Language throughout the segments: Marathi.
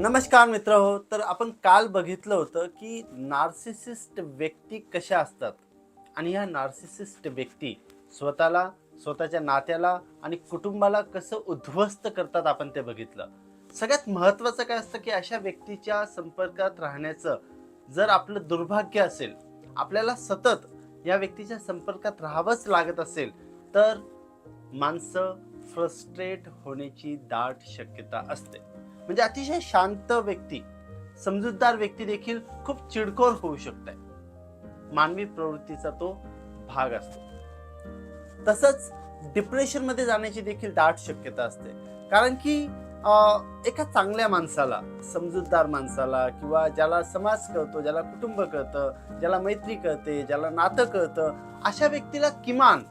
नमस्कार मित्र हो. तर आपण काल बघितलं होतं की नार्सिसिस्ट व्यक्ती कशा असतात आणि ह्या नार्सिसिस्ट व्यक्ती स्वतःला, स्वतःच्या नात्याला आणि कुटुंबाला कसं उद्ध्वस्त करतात आपण ते बघितलं. सगळ्यात महत्त्वाचं काय असतं की अशा व्यक्तीच्या संपर्कात राहण्याचं जर आपलं दुर्भाग्य असेल, आपल्याला सतत या व्यक्तीच्या संपर्कात राहावंच लागत असेल, तर माणसं फ्रस्ट्रेट होण्याची दाट शक्यता असते. म्हणजे अतिशय शांत व्यक्ती, समजूतदार व्यक्ती देखील खूप चिडखोर होऊ शकते. मानवी प्रवृत्तीचा तो भाग असतो. तसंच डिप्रेशनमध्ये जाण्याची देखील दाट शक्यता असते. कारण की एका चांगल्या माणसाला, समजूतदार माणसाला किंवा ज्याला समाज कळतो, ज्याला कुटुंब कळतं, ज्याला मैत्री कळते, ज्याला नातं कळतं, अशा व्यक्तीला किमान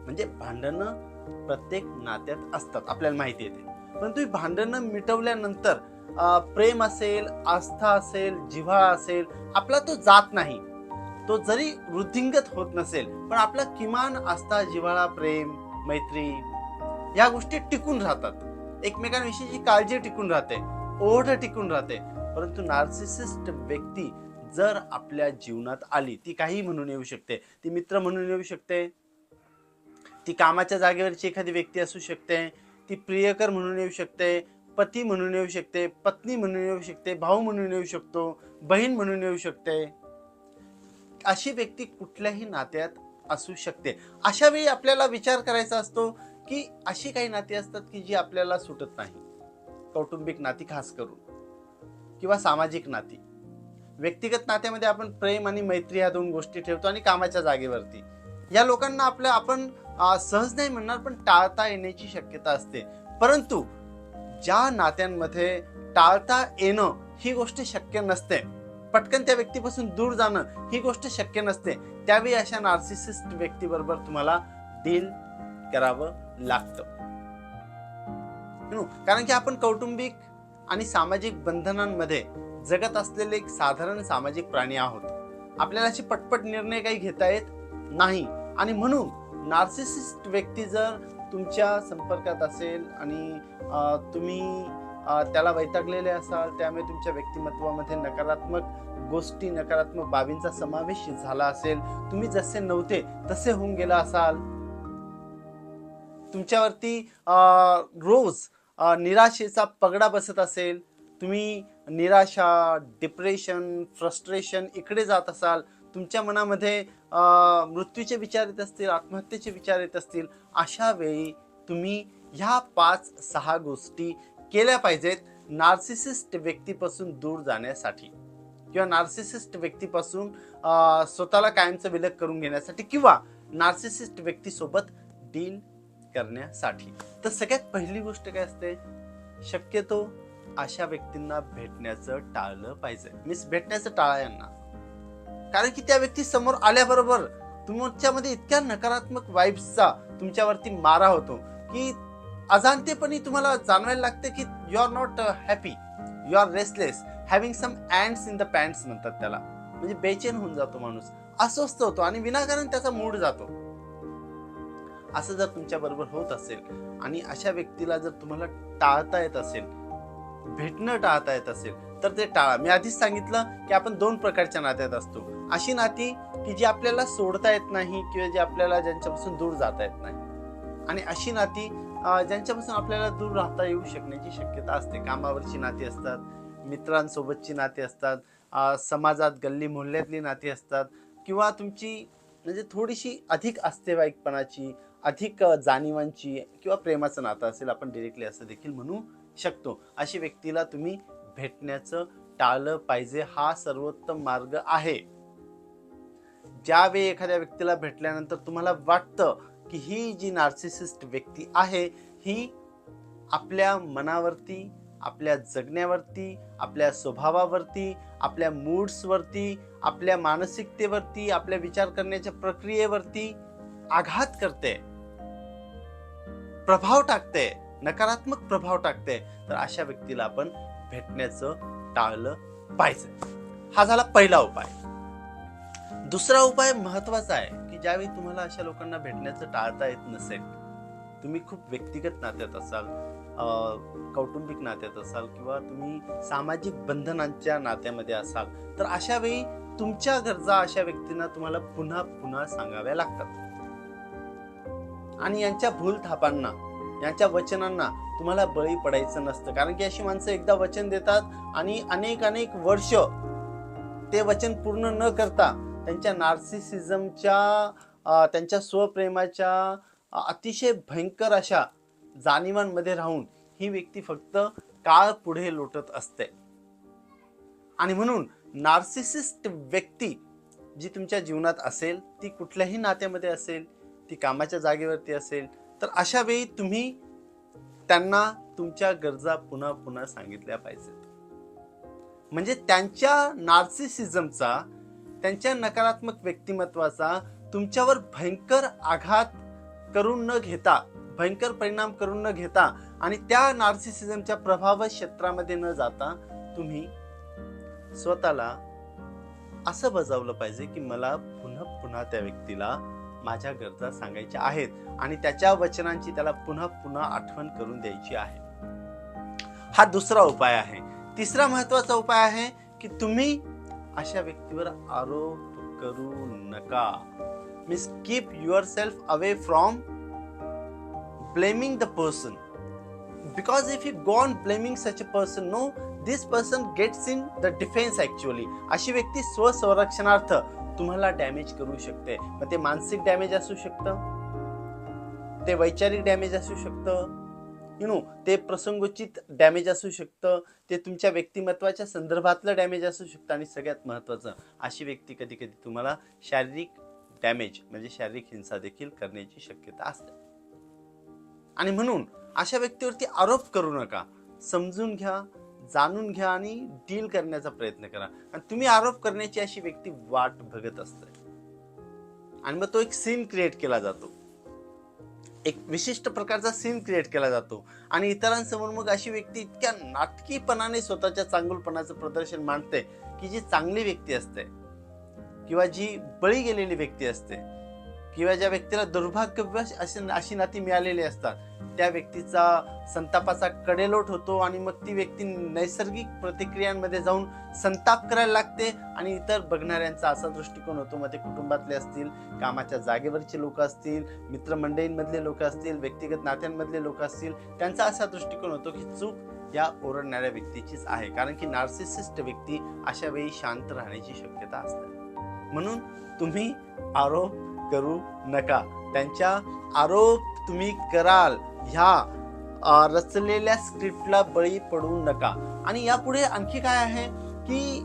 म्हणजे भांडणं प्रत्येक नात्यात असतात, आपल्याला माहिती येते. परंतु ही भांडणं मिटवल्यानंतर प्रेम असेल, आस्था असेल, जिव्हाळा असेल, आपला तो जात नाही. तो जरी वृद्धिंगत होत नसेल, पण आपला किमान आस्था, जिव्हाळा, प्रेम, मैत्री या गोष्टी टिकून राहतात. एकमेकांविषयीची काळजी टिकून राहते, ओढ टिकून राहते. परंतु नार्सिसिस्ट व्यक्ती जर आपल्या जीवनात आली, ती काही म्हणून येऊ शकते. ती मित्र म्हणून येऊ शकते, ती कामाच्या जागेवरची एखादी व्यक्ती असू शकते, ती प्रियकर म्हणून येऊ शकते, पती म्हणून येऊ शकते, पत्नी म्हणून येऊ शकते, भाऊ म्हणून येऊ शकतो, बहीण म्हणून येऊ शकते. अशी व्यक्ती कुठल्याही नात्यात असू शकते. अशा वेळी आपल्याला विचार करायचा असतो की अशी काही नाती असतात की जी आपल्याला सुटत नाही. कौटुंबिक नाती खास करून किंवा सामाजिक नाती. व्यक्तिगत नात्यामध्ये आपण प्रेम आणि मैत्री ह्या दोन गोष्टी ठेवतो आणि कामाच्या जागेवरती या लोकांना आपण सहज नाही म्हणणार, पण टाळता येण्याची शक्यता असते. परंतु ज्या नात्यांमध्ये टाळता येणं ही गोष्ट शक्य नसते, पटकन त्या व्यक्तीपासून दूर जाणं ही गोष्ट शक्य नसते, त्यावेळी अशा नार्सिसिस्ट व्यक्तीबरोबर तुम्हाला डील करावं लागतं. कारण की आपण कौटुंबिक आणि सामाजिक बंधनांमध्ये जगत असलेले एक साधारण सामाजिक प्राणी आहोत. आपल्याला अशी पटपट निर्णय काही घेता येत नाही आणि म्हणून नार्सिसिस्ट व्यक्ती जर तुमच्या संपर्कात असेल आणि तुम्ही त्याला वैतागलेले असाल, त्यामुळे तुमच्या व्यक्तिमत्वामध्ये नकारात्मक गोष्टी, नकारात्मक बाबींचा समावेश झाला असेल, तुम्ही जसे नव्हते तसे होऊन गेला असाल, तुमच्यावरती रोज निराशेचा पगडा बसत असेल, तुम्ही निराशा, डिप्रेशन, फ्रस्ट्रेशन इकडे जात असाल, तुमच्या मनामध्ये मृत्यूचे विचार येत असतील, आत्महत्येचे विचार येत असतील, अशा वेळी तुम्ही ह्या 5-6 गोष्टी केल्या पाहिजेत नार्सिसिस्ट व्यक्तीपासून दूर जाण्यासाठी किंवा नार्सिसिस्ट व्यक्तीपासून स्वतःला कायमचं विलग करून घेण्यासाठी किंवा नार्सिसिस्ट व्यक्तीसोबत डील करण्यासाठी. तर सगळ्यात पहिली गोष्ट काय असते, शक्यतो अशा व्यक्तींना भेटण्याचं टाळलं पाहिजे. भेटण्याचं टाळा यांना. कारण की त्या व्यक्ती समोर आल्याबरोबर तुमच्यामध्ये इतक्या नकारात्मक वाईब्सचा तुमच्यावरती मारा होतो की अजाणतेपणी तुम्हाला जाणवायला लागते की you are not happy, you are restless, having some ants in the pants म्हणतात त्याला. म्हणजे बेचैन होऊन जातो माणूस, अस्वस्थ होतो आणि विनाकारण त्याचा मूड जातो. असं जर तुमच्या बरोबर होत असेल आणि अशा व्यक्तीला जर तुम्हाला टाळता येत असेल, भेटणं टाळता येत असेल, तर ते टाळा. मी आधीच सांगितलं की आपण 2 प्रकारच्या नात्यात असतो. अशी नाती की जी आपल्याला सोडता येत नाही किंवा जी आपल्याला ज्यांच्यापासून दूर जाता येत नाही, आणि अशी नाती ज्यांच्यापासून आपल्याला दूर राहता येऊ शकण्याची शक्यता असते. कामावरची नाती असतात, मित्रांसोबतची नाती असतात, समाजात गल्ली मोहल्ल्यातली नाती असतात किंवा तुमची म्हणजे थोडीशी अधिक आस्तेवाईकपणाची, अधिक जाणीवांची किंवा प्रेमाचं नातं असेल, आपण डिरेक्टली असं देखील म्हणू शकतो. अशी व्यक्तीला तुम्ही भेटण्याचं टाळलं पाहिजे. हा सर्वोत्तम मार्ग आहे. ज्यावेळी एखाद्या व्यक्तीला भेटल्यानंतर तुम्हाला वाटतं की ही जी नार्सिसिस्ट व्यक्ती आहे, ही आपल्या मनावरती, आपल्या जगण्यावरती, आपल्या स्वभावावरती, आपल्या मूड्सवरती, आपल्या मानसिकतेवरती, आपल्या विचार करण्याच्या प्रक्रियेवरती आघात करते, प्रभाव टाकते, नकारात्मक प्रभाव टाकते, तर अशा व्यक्तीला आपण भेटण्याचं टाळलं पाहिजे. हा झाला पहिला उपाय. दुसरा उपाय महत्वाचा आहे की ज्यावेळी तुम्हाला अशा लोकांना भेटण्याचं टाळता येत नसेल, तुम्ही खूप व्यक्तिगत नात्यात असाल, कौटुंबिक नात्यात असाल किंवा तुम्ही सामाजिक बंधनांच्या नात्यामध्ये असाल, तर अशा वेळी तुमच्या गरजा अशा व्यक्तींना तुम्हाला पुन्हा पुन्हा सांगाव्या लागतात. आणि यांच्या भूलथापांना, यांच्या वचनांना तुम्हाला बळी पडायचं नसतं. कारण की अशी माणसं एकदा वचन देतात आणि अनेक अनेक वर्ष ते वचन पूर्ण न करता त्यांच्या नार्सिसिझमच्या, त्यांच्या स्वप्रेमाच्या अतिशय भयंकर अशा जाणीवांमध्ये राहून ही व्यक्ती फक्त काळ पुढे लोटत असते. आणि म्हणून नार्सिसिस्ट व्यक्ती जी तुमच्या जीवनात असेल, ती कुठल्याही नात्यामध्ये असेल, ती कामाच्या जागेवरती असेल, तर अशा वेळी तुम्ही त्यांना तुमच्या गरजा पुन्हा पुन्हा सांगितल्या पाहिजेत. म्हणजे त्यांच्या नार्सिसिझमचा, त्यांच्या नकारात्मक व्यक्तिमत्वाचा तुमच्यावर भयंकर आघात करून न घेता, भयंकर परिणाम करून न घेता आणि त्या नार्सिसिझमच्या प्रभाव क्षेत्रामध्ये न जाता तुम्ही स्वतःला असं बजावलं पाहिजे की मला पुन्हा पुन्हा त्या व्यक्तीला माझ्या गरजा सांगायच्या आहेत आणि त्याच्या वचनांची त्याला पुन्हा पुन्हा आठवण करून द्यायची आहे. हा दुसरा उपाय आहे. तिसरा महत्वाचा उपाय आहे की तुम्ही अशा व्यक्तीवर आरोप करू नका. Means keep your self away from blaming the person, because if you go on blaming such a person, no, this person gets in the defense actually. अशी व्यक्ती स्वसंरक्षणार्थ तुम्हाला डॅमेज करू शकते. मग ते मानसिक डॅमेज असू शकतं, ते वैचारिक डॅमेज असू शकतं, ते प्रसंगोचित डॅमेज असू शकतं, ते तुमच्या व्यक्तिमत्वाच्या संदर्भातलं डॅमेज असू शकतं आणि सगळ्यात महत्त्वाचं, अशी व्यक्ती कधी कधी तुम्हाला शारीरिक डॅमेज म्हणजे शारीरिक हिंसा देखील करण्याची शक्यता असते. आणि म्हणून अशा व्यक्तीवरती आरोप करू नका. समजून घ्या, जाणून घ्या आणि डील करण्याचा प्रयत्न करा. आणि तुम्ही आरोप करण्याची अशी व्यक्ती वाट बघत असते आणि मग तो एक सीन क्रिएट केला जातो, एक विशिष्ट प्रकारचा सीन क्रिएट केला जातो आणि इतरांसमोर मग अशी व्यक्ती इतक्या नाटकीपणाने स्वतःच्या चांगुलपणाचं प्रदर्शन मांडते की जी चांगली व्यक्ती असते किंवा जी बळी गेलेली व्यक्ती असते किंवा ज्या व्यक्तीला दुर्भाग्यवश अशी नाती मिळालेली असतात, त्या व्यक्तीचा संतापाचा कडेलोट होतो आणि मग ती व्यक्ती नैसर्गिक प्रतिक्रियांमध्ये जाऊन संताप करायला लागते आणि इतर बघणाऱ्यांचा असा दृष्टिकोन होतो. मग ते कुटुंबातले असतील, कामाच्या जागेवरचे लोक असतील, मित्रमंडळींमधले लोक असतील, व्यक्तिगत नात्यांमधले लोक असतील, त्यांचा असा दृष्टिकोन होतो की चूक या ओरडणाऱ्या व्यक्तीचीच आहे. कारण की नार्सिसिस्ट व्यक्ती अशा वेळी शांत राहण्याची शक्यता असते. म्हणून तुम्ही आरोप करू नका. त्यांच्या आरोप तुम्ही कराल ह्या रचलेल्या स्क्रिप्टला बळी पडू नका. आणि यापुढे आणखी काय आहे की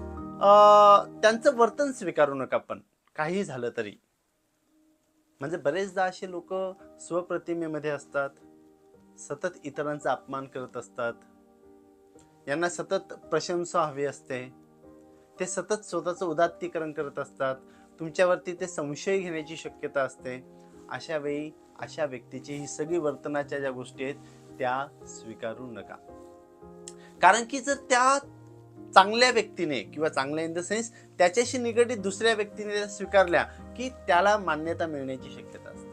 त्यांचं वर्तन स्वीकारू नका. पण काही झालं तरी, म्हणजे बरेचदा असे लोक स्वप्रतिमेमध्ये असतात, सतत इतरांचा अपमान करत असतात, यांना सतत प्रशंसा हवी असते, ते सतत स्वतःचं उदात्तीकरण करत असतात, तुमच्यावरती ते संशय घेण्याची शक्यता असते. अशा वेळी अशा व्यक्तीची ही सगळी वर्तनाच्या ज्या गोष्टी आहेत त्या स्वीकारू नका. कारण की जर त्या चांगल्या व्यक्तीने किंवा चांगल्या इन द सेन्स त्याच्याशी निगडीत दुसऱ्या व्यक्तीने स्वीकारल्या की त्याला मान्यता मिळण्याची शक्यता असते.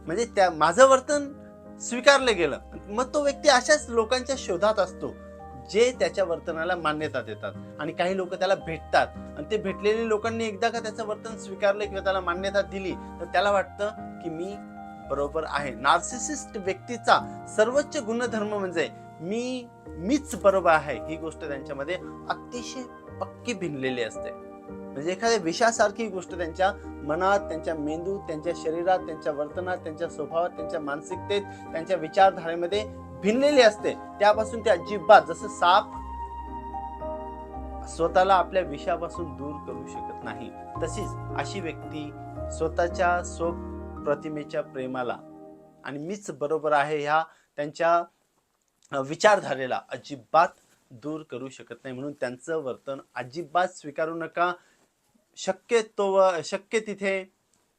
म्हणजे त्या माझं वर्तन स्वीकारलं गेलं, मग तो व्यक्ती अशाच लोकांच्या शोधात असतो जे त्याच्या वर्तनाला मान्यता देतात. आणि काही लोक त्याला भेटतात आणि ते भेटलेल्या लोकांनी एकदा का त्याचं वर्तन स्वीकारलं किंवा त्याला मान्यता दिली तर त्याला वाटतं की मी बरोबर आहे. नार्सिसिस्ट व्यक्तीचा सर्वोच्च गुणधर्म म्हणजे मीच बरोबर आहे, ही गोष्ट त्यांच्यामध्ये अतिशय पक्की भिनलेली असते. म्हणजे एखाद्या विषासारखी गोष्ट त्यांच्या मनात, त्यांच्या मेंदूत, त्यांच्या शरीरात, त्यांच्या वर्तनात, त्यांच्या स्वभावात, त्यांच्या मानसिकतेत, त्यांच्या विचारधारेमध्ये भिनलेली असते. त्यापासून ते अजिबात, जसं साप स्वतःला आपल्या विषापासून दूर करू शकत नाही, तशीच अशी व्यक्ती स्वतःच्या स्वप्रतिमेच्या प्रेमाला आणि मीच बरोबर आहे ह्या त्यांच्या विचारधारेला अजिबात दूर करू शकत नाही. म्हणून त्यांचं वर्तन अजिबात स्वीकारू नका. शक्य तिथे,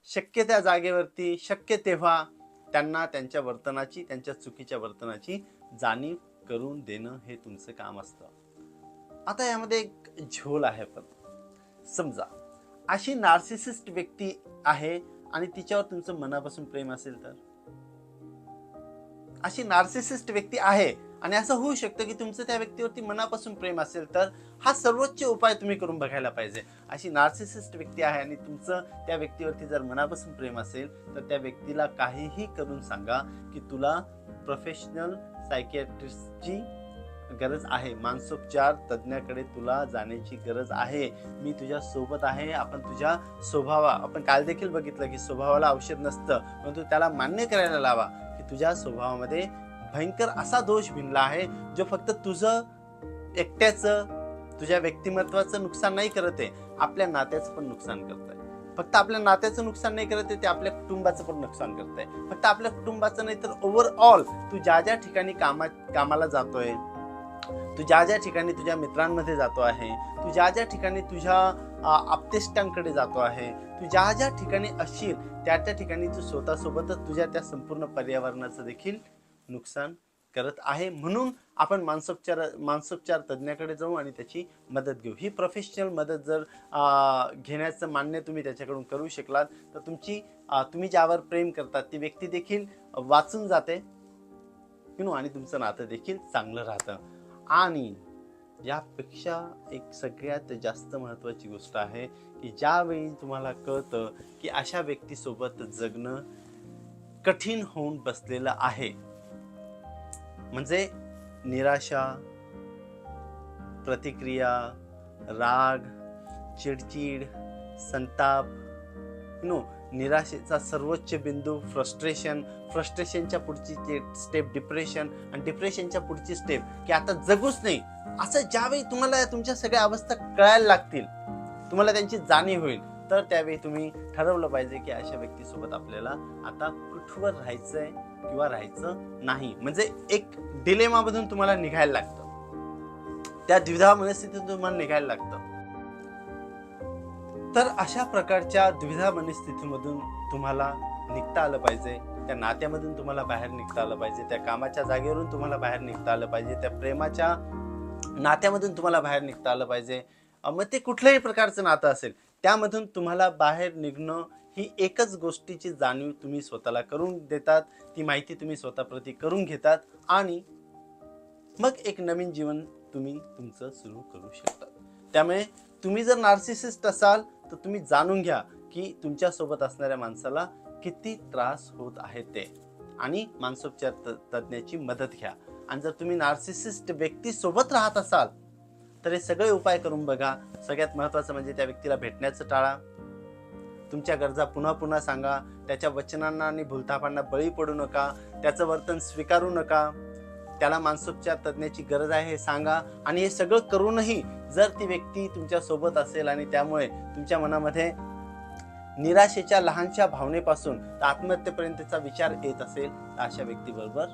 शक्य त्या जागेवरती, शक्य तेव्हा त्यांना त्यांच्या वर्तनाची, त्यांच्या चुकीच्या वर्तनाची जाणीव करून देणं हे तुमचं काम असतं. आता यामध्ये एक झोल आहे. पण समजा अशी नार्सिसिस्ट व्यक्ती आहे आणि तिच्यावर तुमचं मनापासून प्रेम असेल तर अशी नार्सिसिस्ट व्यक्ती आहे आणि असं होऊ शकतं की तुमचं त्या व्यक्तीवरती मनापासून प्रेम असेल तर हा सर्वोच्च उपाय तुम्ही करून बघायला पाहिजे. अशी नार्सिसिस्ट व्यक्ती आहे आणि तुमचं त्या व्यक्तीवरती जर मनापासून प्रेम असेल तर त्या व्यक्तीला काहीही करून सांगा की तुला प्रोफेशनल सायकियाट्रिस्टची गरज आहे, मानसोपचार तज्ज्ञाकडे तुला जाण्याची गरज आहे. मी तुझ्या सोबत आहे. आपण तुझ्या आपण काल देखील बघितलं की स्वभावाला औषध नसतं, परंतु त्याला मान्य करायला लावा की तुझ्या स्वभावामध्ये भयंकर असा दोष भिनला आहे जो फक्त तुझं एकट्याचं, तुझ्या व्यक्तिमत्वाचं नुकसान नाही करत आहे, आपल्या नात्याचं पण नुकसान करत आहे. फक्त आपल्या नात्याचं नुकसान नाही करत आहे, ते आपल्या कुटुंबाचं पण नुकसान करत आहे. फक्त आपल्या कुटुंबाचं नाही तर ओव्हरऑल तू ज्या ज्या ठिकाणी कामाला जातोय, तू ज्या ज्या ठिकाणी तुझ्या मित्रांमध्ये जातो आहे, तू ज्या ज्या ठिकाणी तुझ्या आप्तेष्टांकडे जातो आहे, तू ज्या ज्या ठिकाणी असशील त्या त्या ठिकाणी तू स्वतःसोबतच तुझ्या त्या संपूर्ण पर्यावरणाचं देखील नुकसान करत आहे. म्हणून आपण मानसोपचार तज्ज्ञाकडे जाऊ आणि त्याची मदत घेऊ. ही प्रोफेशनल मदत जर घेण्याचं मान्य तुम्ही त्याच्याकडून करू शकलात तर तुम्ही ज्यावर प्रेम करतात ती व्यक्ती देखील वाचून जाते आणि तुमचं नातं देखील चांगलं राहतं. आणि यापेक्षा एक सगळ्यात जास्त महत्त्वाची गोष्ट आहे की ज्यावेळी तुम्हाला कळतं की अशा व्यक्तीसोबत जगणं कठीण होऊन बसलेलं आहे, म्हणजे निराशा, प्रतिक्रिया, राग, चिडचिड, संताप, निराशेचा सर्वोच्च बिंदू फ्रस्ट्रेशनच्या पुढची स्टेप डिप्रेशन आणि डिप्रेशनच्या पुढची स्टेप की आता जगूच नाही, असं ज्यावेळी तुम्हाला तुमच्या सगळ्या अवस्था कळायला लागतील, तुम्हाला त्यांची जाणीव होईल, तर त्यावेळी तुम्ही ठरवलं पाहिजे की अशा व्यक्तीसोबत आपल्याला आता कुठवर राहायचंय किंवा राहायचं नाही. म्हणजे एक डिलेमामधून तुम्हाला निघायला लागतं, त्या द्विधा मनस्थितीतून तुम्हाला निघायला लागतं. तर अशा प्रकारच्या द्विधा मनस्थितीमधून तुम्हाला निघता आलं पाहिजे, त्या नात्यामधून तुम्हाला बाहेर निघता आलं पाहिजे, त्या कामाच्या जागेवरून तुम्हाला बाहेर निघता आलं पाहिजे, त्या प्रेमाच्या नात्यामधून तुम्हाला बाहेर निघता आलं पाहिजे. मग ते कुठल्याही प्रकारचं नातं असेल त्यामधून तुम्हाला बाहेर निघणं ही एकच गोष्टीची जाणीव तुम्ही स्वतःला करून देतात, ती माहिती तुम्ही स्वतःप्रती करून घेतात आणि मग एक नवीन जीवन तुम्ही तुमचं सुरू करू शकता. त्यामुळे तुम्ही जर नार्सिसिस्ट असाल तर तुम्ही जाणून घ्या की तुमच्यासोबत असणाऱ्या माणसाला किती त्रास होत आहे ते, आणि मानसोपचार तज्ज्ञाची मदत घ्या. आणि जर तुम्ही नार्सिसिस्ट व्यक्ती सोबत राहत असाल तर हे सगळे उपाय करून बघा. सगळ्यात महत्त्वाचं म्हणजे त्या व्यक्तीला भेटण्याचं टाळा, तुमच्या गरजा पुन्हा पुन्हा सांगा, त्याच्या वचनांना आणि भूलथापांना बळी पडू नका, त्याचं वर्तन स्वीकारू नका, त्याला मानसोपचार तज्ज्ञाची गरज आहे हे सांगा. आणि हे सगळं करूनही जर ती व्यक्ती तुमच्या सोबत असेल आणि त्यामुळे तुमच्या मनामध्ये निराशेच्या लहानशा भावनेपासून आत्महत्येपर्यंतचा विचार येत असेल तर अशा व्यक्तीबरोबर